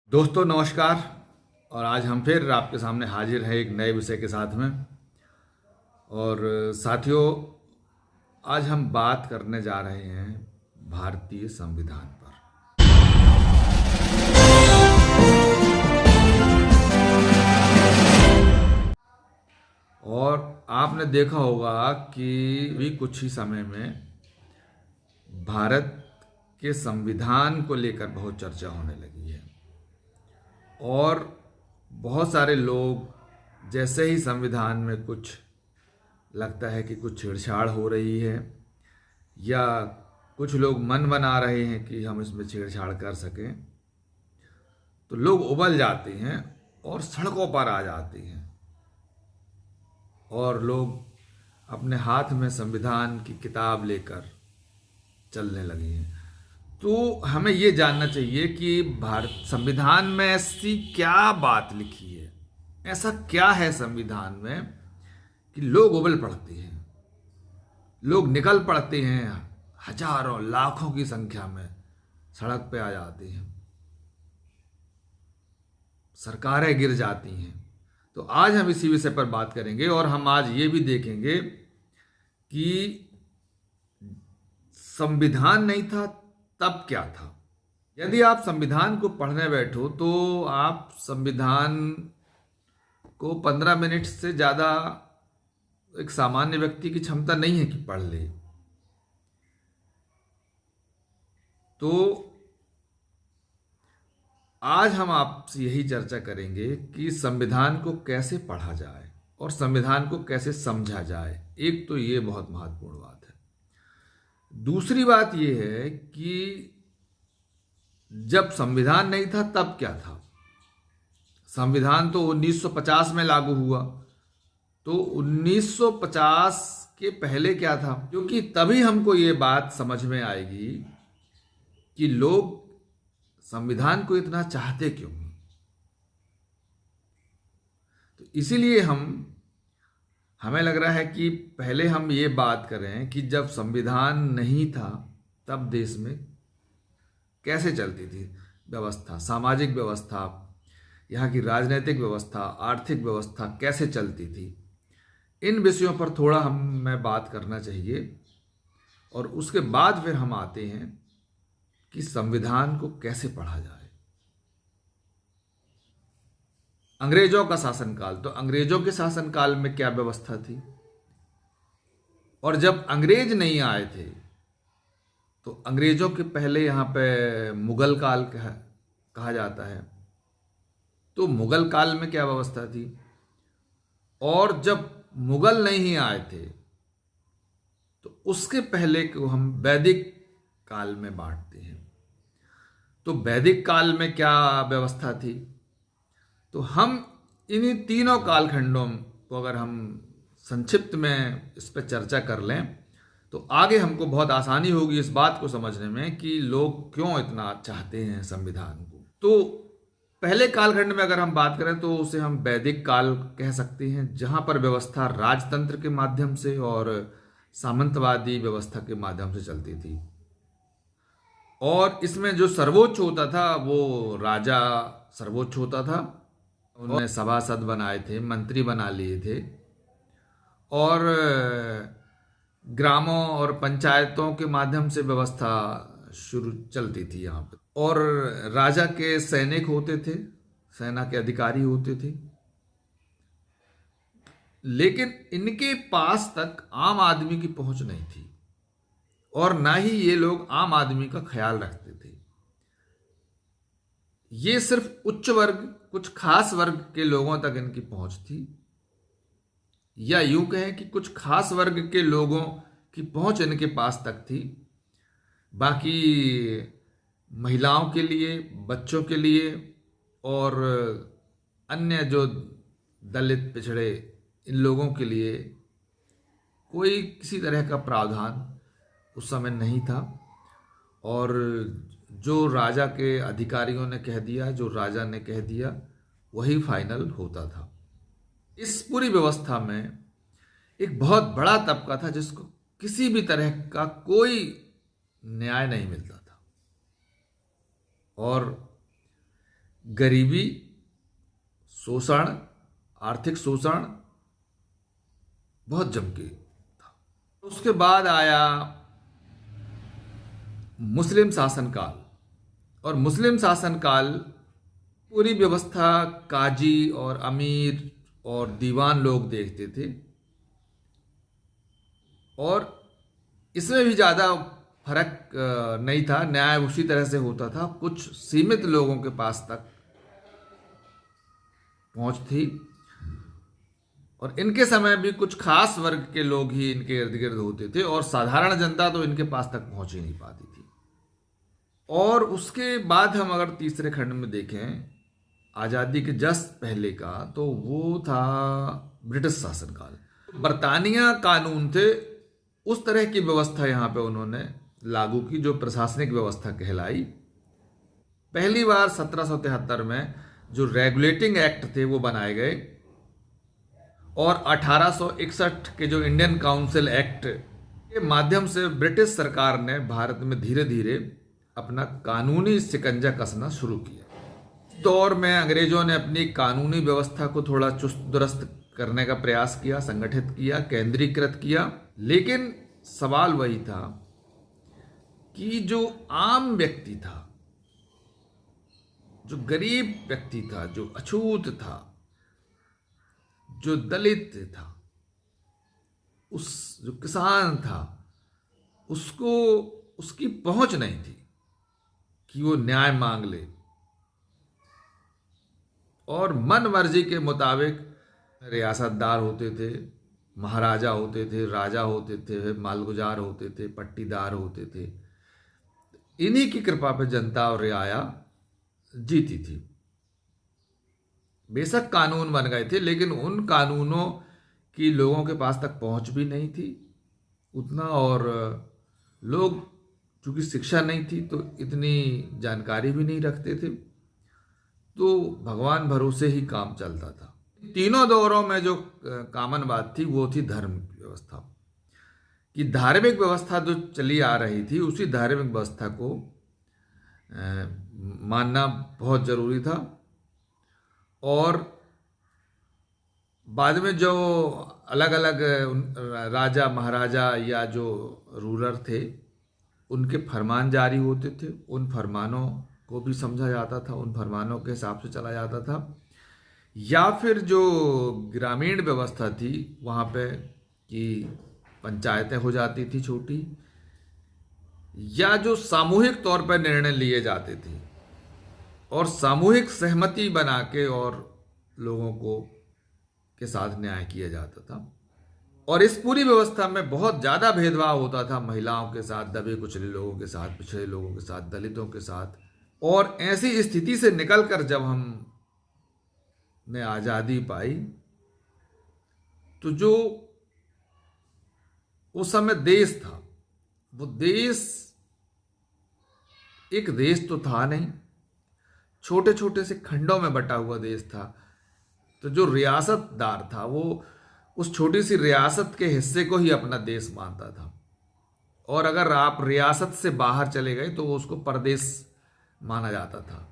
दोस्तों नमस्कार। और आज हम फिर आपके सामने हाजिर हैं एक नए विषय के साथ में। और साथियों, आज हम बात करने जा रहे हैं भारतीय संविधान पर। और आपने देखा होगा कि भी कुछ ही समय में भारत के संविधान को लेकर बहुत चर्चा होने लगी है। और बहुत सारे लोग जैसे ही संविधान में कुछ लगता है कि कुछ छेड़छाड़ हो रही है या कुछ लोग मन बना रहे हैं कि हम इसमें छेड़छाड़ कर सकें, तो लोग उबल जाते हैं और सड़कों पर आ जाते हैं और लोग अपने हाथ में संविधान की किताब लेकर चलने लगे हैं। तो हमें ये जानना चाहिए कि भारत संविधान में ऐसी क्या बात लिखी है, ऐसा क्या है संविधान में कि लोग उबल पड़ते हैं, लोग निकल पड़ते हैं, हजारों लाखों की संख्या में सड़क पे आ जाते हैं, सरकारें गिर जाती हैं। तो आज हम इसी विषय पर बात करेंगे और हम आज ये भी देखेंगे कि संविधान नहीं था तब क्या था। यदि आप संविधान को पढ़ने बैठो तो आप संविधान को 15 मिनट से ज़्यादा एक सामान्य व्यक्ति की क्षमता नहीं है कि पढ़ ले। तो आज हम आपसे यही चर्चा करेंगे कि संविधान को कैसे पढ़ा जाए और संविधान को कैसे समझा जाए। एक तो ये बहुत महत्वपूर्ण बात है। दूसरी बात यह है कि जब संविधान नहीं था तब क्या था। संविधान तो 1950 में लागू हुआ, तो 1950 के पहले क्या था, क्योंकि तभी हमको ये बात समझ में आएगी कि लोग संविधान को इतना चाहते क्यों हैं। तो इसीलिए हमें लग रहा है कि पहले हम ये बात करें कि जब संविधान नहीं था तब देश में कैसे चलती थी व्यवस्था, सामाजिक व्यवस्था, यहाँ की राजनीतिक व्यवस्था, आर्थिक व्यवस्था कैसे चलती थी। इन विषयों पर थोड़ा हमें बात करना चाहिए और उसके बाद फिर हम आते हैं कि संविधान को कैसे पढ़ा जाए। अंग्रेजों का शासनकाल, तो अंग्रेजों के शासनकाल में क्या व्यवस्था थी। और जब अंग्रेज नहीं आए थे तो अंग्रेजों के पहले यहाँ पे मुगल काल कहा जाता है। तो मुगल काल में क्या व्यवस्था थी। और जब मुगल नहीं आए थे तो उसके पहले को हम वैदिक काल में बांटते हैं। तो वैदिक काल में क्या व्यवस्था थी। तो हम इन्हीं तीनों कालखंडों को अगर हम संक्षिप्त में इस पर चर्चा कर लें तो आगे हमको बहुत आसानी होगी इस बात को समझने में कि लोग क्यों इतना चाहते हैं संविधान को। तो पहले कालखंड में अगर हम बात करें तो उसे हम वैदिक काल कह सकते हैं, जहां पर व्यवस्था राजतंत्र के माध्यम से और सामंतवादी व्यवस्था के माध्यम से चलती थी। और इसमें जो सर्वोच्च होता था वो राजा सर्वोच्च होता था। उन्होंने सभासद बनाए थे, मंत्री बना लिए थे और ग्रामों और पंचायतों के माध्यम से व्यवस्था शुरू चलती थी यहाँ पर। और राजा के सैनिक होते थे, सेना के अधिकारी होते थे, लेकिन इनके पास तक आम आदमी की पहुंच नहीं थी और ना ही ये लोग आम आदमी का ख्याल रखते थे। ये सिर्फ उच्च वर्ग, कुछ खास वर्ग के लोगों तक इनकी पहुंच थी, या यूं कहें कि कुछ खास वर्ग के लोगों की पहुंच इनके पास तक थी। बाकी महिलाओं के लिए, बच्चों के लिए और अन्य जो दलित, पिछड़े, इन लोगों के लिए कोई किसी तरह का प्रावधान उस समय नहीं था। और जो राजा के अधिकारियों ने कह दिया, जो राजा ने कह दिया, वही फाइनल होता था। इस पूरी व्यवस्था में एक बहुत बड़ा तबका था जिसको किसी भी तरह का कोई न्याय नहीं मिलता था। और गरीबी, शोषण, आर्थिक शोषण बहुत जम के था। उसके बाद आया मुस्लिम शासनकाल, और मुस्लिम शासनकाल पूरी व्यवस्था काजी और अमीर और दीवान लोग देखते थे, और इसमें भी ज़्यादा फर्क नहीं था, न्याय उसी तरह से होता था, कुछ सीमित लोगों के पास तक पहुंच थी, और इनके समय भी कुछ खास वर्ग के लोग ही इनके इर्द गिर्द होते थे, और साधारण जनता तो इनके पास तक पहुंच ही नहीं पाती थी। और उसके बाद हम अगर तीसरे खंड में देखें आज़ादी के जस्ट पहले का, तो वो था ब्रिटिश शासनकाल। बरतानिया कानून थे, उस तरह की व्यवस्था यहाँ पे उन्होंने लागू की जो प्रशासनिक व्यवस्था कहलाई। पहली बार 1773 में जो रेगुलेटिंग एक्ट थे वो बनाए गए, और 1861 के जो इंडियन काउंसिल एक्ट के माध्यम से ब्रिटिश सरकार ने भारत में धीरे धीरे अपना कानूनी शिकंजा कसना शुरू किया। इस दौर में अंग्रेजों ने अपनी कानूनी व्यवस्था को थोड़ा चुस्त दुरुस्त करने का प्रयास किया, संगठित किया, केंद्रीकृत किया, लेकिन सवाल वही था कि जो आम व्यक्ति था, जो गरीब व्यक्ति था, जो अछूत था, जो दलित था, जो किसान था, उसको उसकी पहुंच नहीं थी कि वो न्याय मांग ले, और मन मर्जी के मुताबिक रियासतदार होते थे, महाराजा होते थे, राजा होते थे, मालगुजार होते थे, पट्टीदार होते थे। इन्हीं की कृपा पे जनता और रियाया जीती थी। बेशक कानून बन गए थे, लेकिन उन कानूनों की लोगों के पास तक पहुंच भी नहीं थी उतना, और लोग चूंकि शिक्षा नहीं थी तो इतनी जानकारी भी नहीं रखते थे, तो भगवान भरोसे ही काम चलता था। तीनों दौरों में जो कॉमन बात थी वो थी धर्म व्यवस्था, कि धार्मिक व्यवस्था जो चली आ रही थी उसी धार्मिक व्यवस्था को मानना बहुत जरूरी था। और बाद में जो अलग अलग राजा महाराजा या जो रूलर थे उनके फरमान जारी होते थे, उन फरमानों को भी समझा जाता था, उन फरमानों के हिसाब से चला जाता था। या फिर जो ग्रामीण व्यवस्था थी वहाँ पे कि पंचायतें हो जाती थी छोटी, या जो सामूहिक तौर पर निर्णय लिए जाते थे और सामूहिक सहमति बना के और लोगों को के साथ न्याय किया जाता था। और इस पूरी व्यवस्था में बहुत ज़्यादा भेदभाव होता था महिलाओं के साथ, दबे कुचले लोगों के साथ, पिछड़े लोगों के साथ, दलितों के साथ। और ऐसी स्थिति से निकलकर जब हम ने आज़ादी पाई तो जो उस समय देश था वो देश एक देश तो था नहीं, छोटे छोटे से खंडों में बटा हुआ देश था। तो जो रियासतदार था वो उस छोटी सी रियासत के हिस्से को ही अपना देश मानता था, और अगर आप रियासत से बाहर चले गए तो उसको परदेश माना जाता था।